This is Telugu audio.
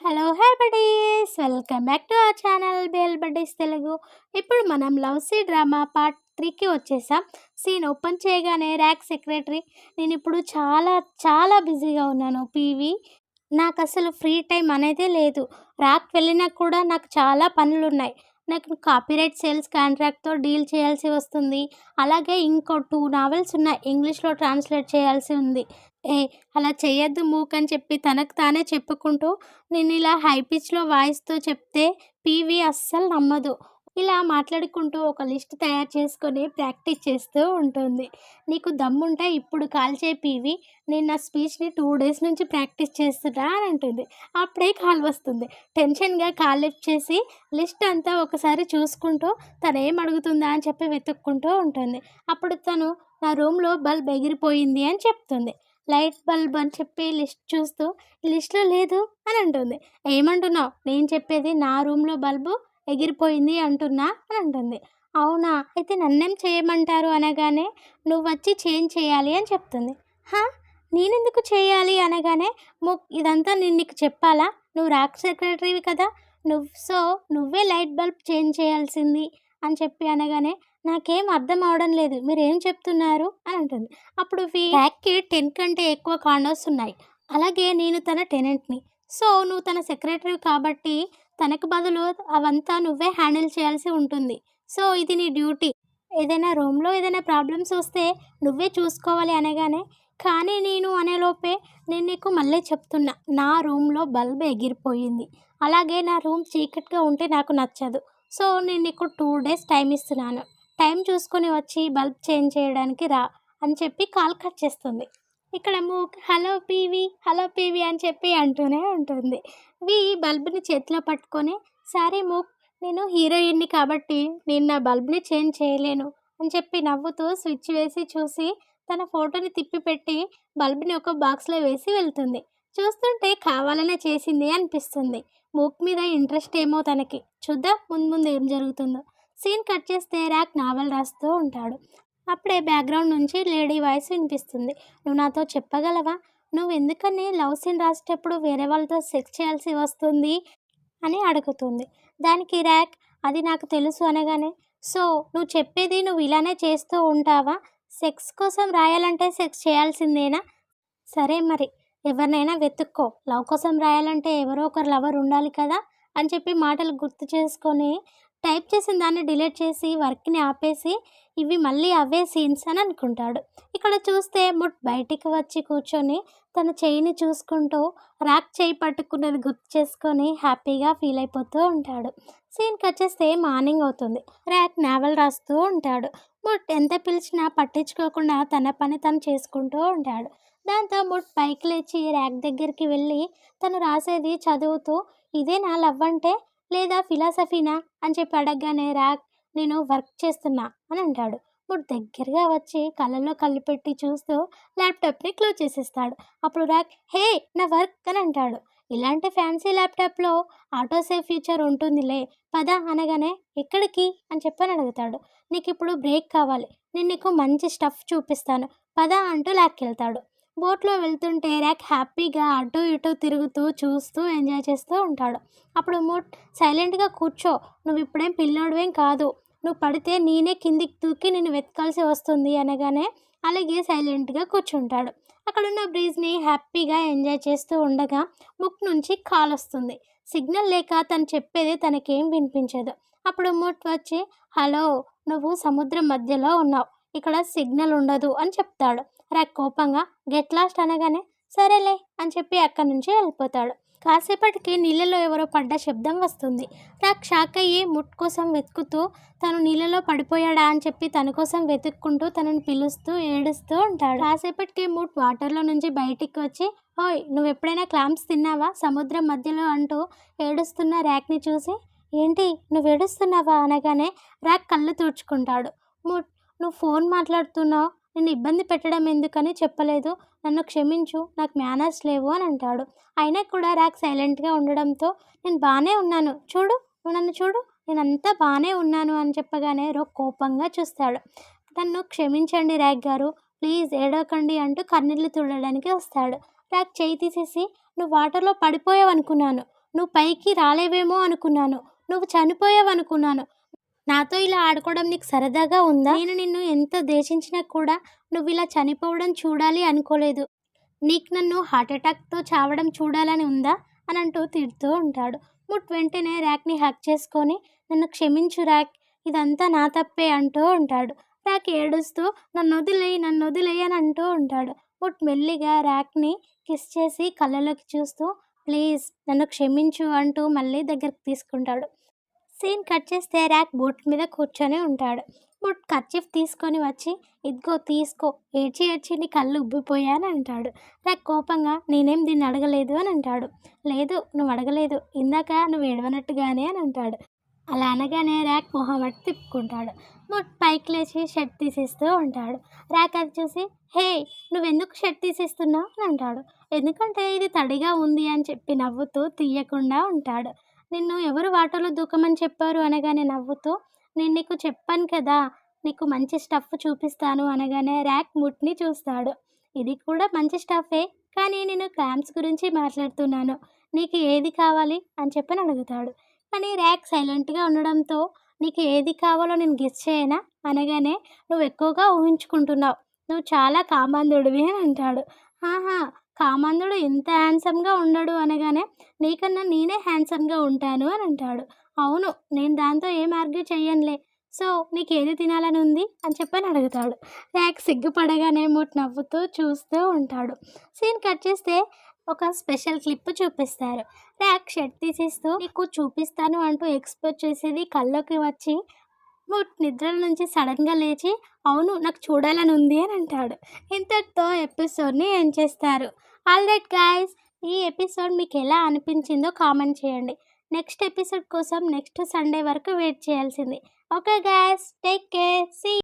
Hello hi buddies, welcome back to our channel bale buddies Telugu. ఇప్పుడు మనం లవ్ సీ డ్రామా పార్ట్ 3కి వచ్చేసాం. సీన్ ఓపెన్ చేయగానే ర్యాక్ సెక్రటరీ, నేను ఇప్పుడు చాలా చాలా బిజీగా ఉన్నాను పీవీ, నాకు అసలు ఫ్రీ టైం అనేదే లేదు. ర్యాక్ వెళ్ళినా కూడా నాకు చాలా పనులు ఉన్నాయి. నాకు కాపీరైట్ సేల్స్ కాంట్రాక్ట్తో డీల్ చేయాల్సి వస్తుంది. అలాగే ఇంకో 2 నావెల్స్ ఉన్నాయి, ఇంగ్లీష్లో ట్రాన్స్లేట్ చేయాల్సి ఉంది. ఏ అలా చేయొద్దు మూక్ అని చెప్పి తనకు తానే చెప్పుకుంటూ నేను ఇలా హై పిచ్‌లో వాయిస్‌తో చెప్తే పీవీ అస్సలు నమ్మదు. ఇలా మాట్లాడుకుంటూ ఒక లిస్ట్ తయారు చేసుకొని ప్రాక్టీస్ చేస్తూ ఉంటుంది. నీకు దమ్ముంటే ఇప్పుడు కాల్ చేయి పీవీ, నేను నా స్పీచ్‌ని 2 డేస్ నుంచి ప్రాక్టీస్ చేస్తున్నా అని అంటుంది. అప్పుడే కాల్ వస్తుంది. టెన్షన్‌గా కాల్ లిఫ్ట్ చేసి లిస్ట్ అంతా ఒకసారి చూసుకుంటూ తనేం అడుగుతుందా అని చెప్పి వెతుక్కుంటూ ఉంటుంది. అప్పుడు తను నా రూమ్‌లో బల్బ్ ఎగిరిపోయింది అని చెప్తుంది. లైట్ బల్బ్ అని చెప్పి లిస్ట్ చూస్తూ లిస్ట్‌లో లేదు అని అంటుంది. ఏమంటున్నావు? నేను చెప్పేది నా రూమ్‌లో బల్బు ఎగిరిపోయింది అంటున్నా అని అంటుంది. అవునా? అయితే నన్నేం చేయమంటారు అనగానే నువ్వొచ్చి చేంజ్ చేయాలి అని చెప్తుంది. హా! నేనెందుకు చేయాలి అనగానే ఇదంతా నేను నీకు చెప్పాలా? నువ్వు ర్యాక్ సెక్రటరీవి కదా! నువ్వే లైట్ బల్బ్ చేంజ్ చేయాల్సింది అని చెప్పి అనగానే నాకేం అర్థం అవ్వడం లేదు. మీరేం చెప్తున్నారు అని అంటుంది. అప్పుడు ర్యాక్‌కి 10 కంటే ఎక్కువ కార్నర్స్ ఉన్నాయి. అలాగే నేను తన టెనెంట్‌ని. సో, నువ్వు తన సెక్రటరీవి కాబట్టి తనకు బదులు అవంతా నువ్వే హ్యాండిల్ చేయాల్సి ఉంటుంది. సో, ఇది నీ డ్యూటీ. ఏదైనా రూమ్‌లో ఏదైనా ప్రాబ్లమ్స్ వస్తే నువ్వే చూసుకోవాలి అనగానే, కానీ నేను అనేలోపే నేను నీకు మళ్ళీ చెప్తున్నా. నా రూమ్‌లో బల్బ్ ఎగిరిపోయింది. అలాగే నా రూమ్ చీకటిగా ఉంటే నాకు నచ్చదు. సో, నేను నీకు 2 డేస్ టైం ఇస్తున్నాను. టైం చూసుకొని వచ్చి బల్బ్ చేంజ్ చేయడానికి రా అని చెప్పి కాల్ కట్ చేస్తుంది. ఇక్కడ హలో పీవీ, హలో పీవీ అని చెప్పి అంటూనే ఉంటుంది. బల్బ్‌ని చేతిలో పట్టుకొని, సారీ నేను హీరోయిన్‌ని కాబట్టి నేను నా బల్బ్‌ని చేంజ్ చేయలేను అని చెప్పి నవ్వుతూ స్విచ్ వేసి చూసి తన ఫోటోని తిప్పిపెట్టి బల్బ్‌ని ఒక బాక్స్‌లో వేసి వెళ్తుంది. చూస్తుంటే కావాలనే చేసింది అనిపిస్తుంది. మీద ఇంట్రెస్ట్ ఏమో తనకి. చూద్దాం ముందు ముందు ఏం జరుగుతుందో. సీన్ కట్ చేస్తే ర్యాక్ నావెల్ రాస్తూ ఉంటాడు. అప్పుడే బ్యాక్‌గ్రౌండ్ నుంచి లేడీ వాయిస్ వినిపిస్తుంది. నువ్వు నాతో చెప్పగలవా? నువ్వెందుకని లవ్ సీన్ రాసేటప్పుడు వేరే వాళ్ళతో సెక్స్ చేయాల్సి వస్తుంది అని అడుగుతుంది. దానికి ర్యాక్ అది నాకు తెలుసు అనగానే, సో నువ్వు చెప్పేది నువ్వు ఇలానే చేస్తూ ఉంటావా? సెక్స్ కోసం రాయాలంటే సెక్స్ చేయాల్సిందేనా? సరే మరి ఎవరినైనా వెతుక్కో. లవ్ కోసం రాయాలంటే ఎవరో ఒకరు లవర్ ఉండాలి కదా! అని చెప్పి మాటలు గుర్తు చేసుకొని టైప్ చేసిన దాన్ని డిలీట్ చేసి వర్క్‌ని ఆపేసి ఇవి మళ్ళీ అవే సీన్స్ అని అనుకుంటాడు. ఇక్కడ చూస్తే బయటికి వచ్చి కూర్చొని తన చెయ్యిని చూసుకుంటూ ర్యాక్ చెయ్యి పట్టుకున్నది గుర్తు చేసుకొని హ్యాపీగా ఫీల్ అయిపోతూ ఉంటాడు. సీన్ కట్ చేస్తే మార్నింగ్ అవుతుంది. ర్యాక్ నావెల్ రాస్తూ ఉంటాడు. ఎంత పిలిచినా పట్టించుకోకుండా తన పని తను చేసుకుంటూ ఉంటాడు. దాంతో పైకి లేచి ర్యాక్ దగ్గరికి వెళ్ళి తను రాసేది చదువుతూ ఇదేనా లవ్ అంటే, లేదా ఫిలాసఫీనా అని చెప్పి అడగగానే ర్యాక్ నేను వర్క్ చేస్తున్నా అని అంటాడు. దగ్గరగా వచ్చి కళ్ళలో కళ్ళు పెట్టి చూస్తూ ల్యాప్టాప్ని క్లోజ్ చేసేస్తాడు. అప్పుడు ర్యాక్ హే నా వర్క్ అని అంటాడు. ఇలాంటి ఫ్యాన్సీ ల్యాప్టాప్లో ఆటో సేవ్ ఫీచర్ ఉంటుందిలే పద అనగానే ఎక్కడికి అని చెప్పని అడుగుతాడు. నీకు ఇప్పుడు బ్రేక్ కావాలి, నేను నీకు మంచి స్టఫ్ చూపిస్తాను పద అంటూ లాక్కెళ్తాడు. బోట్లో వెళ్తుంటే ర్యాక్ హ్యాపీగా అటు ఇటు తిరుగుతూ చూస్తూ ఎంజాయ్ చేస్తూ ఉంటాడు. అప్పుడు సైలెంట్గా కూర్చో, నువ్వు ఇప్పుడేం పిల్లోడివేం కాదు, నువ్వు పడితే నేనే కిందికి దూకి నిన్ను వెతకాల్సి వస్తుంది అనగానే అలాగే సైలెంట్గా కూర్చుంటాడు. అక్కడున్న బ్రీజ్ని హ్యాపీగా ఎంజాయ్ చేస్తూ ఉండగా నుంచి కాల్ వస్తుంది. సిగ్నల్ లేక తను చెప్పేది తనకేం వినిపించదు. అప్పుడు వచ్చి హలో, నువ్వు సముద్రం మధ్యలో ఉన్నావు, ఇక్కడ సిగ్నల్ ఉండదు అని చెప్తాడు. ర్యాక్ కోపంగా గెట్ లాస్ట్ అనగానే సరేలే అని చెప్పి అక్కడి నుంచి వెళ్ళిపోతాడు. కాసేపటికి నీళ్ళలో ఎవరో పడ్డ శబ్దం వస్తుంది. ర్యాక్ షాక్ అయ్యి కోసం వెతుకుతూ తను నీళ్ళలో పడిపోయాడా అని చెప్పి తన కోసం వెతుక్కుంటూ తనని పిలుస్తూ ఏడుస్తూ ఉంటాడు. కాసేపటికి వాటర్లో నుంచి బయటికి వచ్చి ఓయ్ నువ్వు ఎప్పుడైనా క్లామ్స్ తిన్నావా సముద్రం మధ్యలో అంటూ ఏడుస్తున్న ర్యాక్ని చూసి ఏంటి నువ్వు ఏడుస్తున్నావా అనగానే ర్యాక్ కళ్ళు తుడుచుకుంటాడు. నువ్వు ఫోన్ మాట్లాడుతున్నావు, నిన్ను ఇబ్బంది పెట్టడం ఎందుకని చెప్పలేదు, నన్ను క్షమించు, నాకు మేనర్స్ లేవు అని అంటాడు. అయినా కూడా ర్యాక్ సైలెంట్గా ఉండడంతో నేను బాగానే ఉన్నాను చూడు, నువ్వు నన్ను చూడు, నేనంతా బాగానే ఉన్నాను అని చెప్పగానే కోపంగా చూస్తాడు. నన్ను క్షమించండి ర్యాక్ గారు, ప్లీజ్ ఏడవకండి అంటూ కన్నీళ్ళు తుడవడానికి వస్తాడు. ర్యాక్ చేయి తీసేసి నువ్వు వాటర్లో పడిపోయావు అనుకున్నాను, నువ్వు పైకి రాలేవేమో అనుకున్నాను. నువ్వు చనిపోయావనుకున్నాను. నాతో ఇలా ఆడుకోవడం నీకు సరదాగా ఉందా? నేను నిన్ను ఎంత ద్వేషించినా కూడా నువ్విలా చనిపోవడం చూడాలి అనుకోలేదు. నీకు నన్ను హార్ట్ అటాక్‌తో చావడం చూడాలని ఉందా? అని అంటూ తిడుతూ ఉంటాడు. వెంటనే ర్యాక్‌ని హగ్ చేసుకొని నన్ను క్షమించు ర్యాక్. ఇదంతా నా తప్పే అంటూ ఉంటాడు. ర్యాక్ ఏడుస్తూ నన్నొదిలేయి, నన్నొదిలేయి అని అంటూ ఉంటాడు. మెల్లిగా ర్యాక్‌ని కిస్ చేసి కళ్ళలోకి చూస్తూ ప్లీజ్ నన్ను క్షమించు అంటూ మళ్ళీ దగ్గరికి తీసుకుంటాడు. సీన్ కట్ చేస్తే ర్యాక్ బోట్ మీద కూర్చొని ఉంటాడు. కర్చీఫ్ తీసుకొని వచ్చి ఇదిగో తీసుకో, ఏడ్చి ఏడ్చి నీ కళ్ళు ఉబ్బిపోయా అని అంటాడు. ర్యాక్ కోపంగా నేనేం దీన్ని అడగలేదు అని అంటాడు. లేదు నువ్వు అడగలేదు, ఇందాక నువ్వు ఏడవనట్టుగానే అని అంటాడు. అలా అనగానే ర్యాక్ మొహం అటు తిప్పుకుంటాడు. పైకి లేచి షర్ట్ తీసేస్తూ ఉంటాడు. ర్యాక్ అది చూసి హే నువ్వెందుకు షర్ట్ తీసేస్తున్నావు అని అంటాడు. ఎందుకంటే ఇది తడిగా ఉంది అని చెప్పి నవ్వుతూ తీయకుండా ఉంటాడు. నిన్ను ఎవరు వాటర్లో దూకమని చెప్పారు అనగానే నవ్వుతూ నేను నీకు చెప్పాను కదా, నీకు మంచి స్టఫ్ చూపిస్తాను అనగానే ర్యాక్ ముట్ని చూస్తాడు. ఇది కూడా మంచి స్టఫే, కానీ నేను క్లామ్స్ గురించి మాట్లాడుతున్నాను. నీకు ఏది కావాలి అని చెప్పని అడుగుతాడు. కానీ ర్యాక్ సైలెంట్గా ఉండడంతో నీకు ఏది కావాలో నేను గెస్ చేయనా అనగానే నువ్వు ఎక్కువగా ఊహించుకుంటున్నావు, నువ్వు చాలా కామాంధుడివి అని అంటాడు. ఆహా, కామాంధుడు ఇంత హ్యాండ్సమ్గా ఉండడు అనగానే నీకన్నా నేనే హ్యాండ్సమ్గా ఉంటాను అని అంటాడు. అవును, నేను దాంతో ఏం ఆర్గ్యూ చెయ్యనులే. సో నీకేది తినాలని ఉంది అని చెప్పని అడుగుతాడు. ర్యాక్ సిగ్గుపడగానే నవ్వుతూ చూస్తూ ఉంటాడు. సీన్ కట్ చేస్తే ఒక స్పెషల్ క్లిప్ చూపిస్తారు. ర్యాక్ షర్ట్ తీసేస్తూ నీకు చూపిస్తాను అంటూ ఎక్స్‌పోజ్ చేసేది కల్లోకి వచ్చి నిద్రలో నుంచి సడన్‌గా లేచి అవును నాకు చూడాలని ఉంది అని అంటాడు. ఇంతటితో ఎపిసోడ్‌ని ఎండ్ చేస్తారు. ఆల్రైట్ గైస్, ఈ ఎపిసోడ్ మీకు ఎలా అనిపించిందో కామెంట్ చేయండి. నెక్స్ట్ ఎపిసోడ్ కోసం నెక్స్ట్ సండే వరకు వెయిట్ చేయాల్సింది. Okay guys, take care, see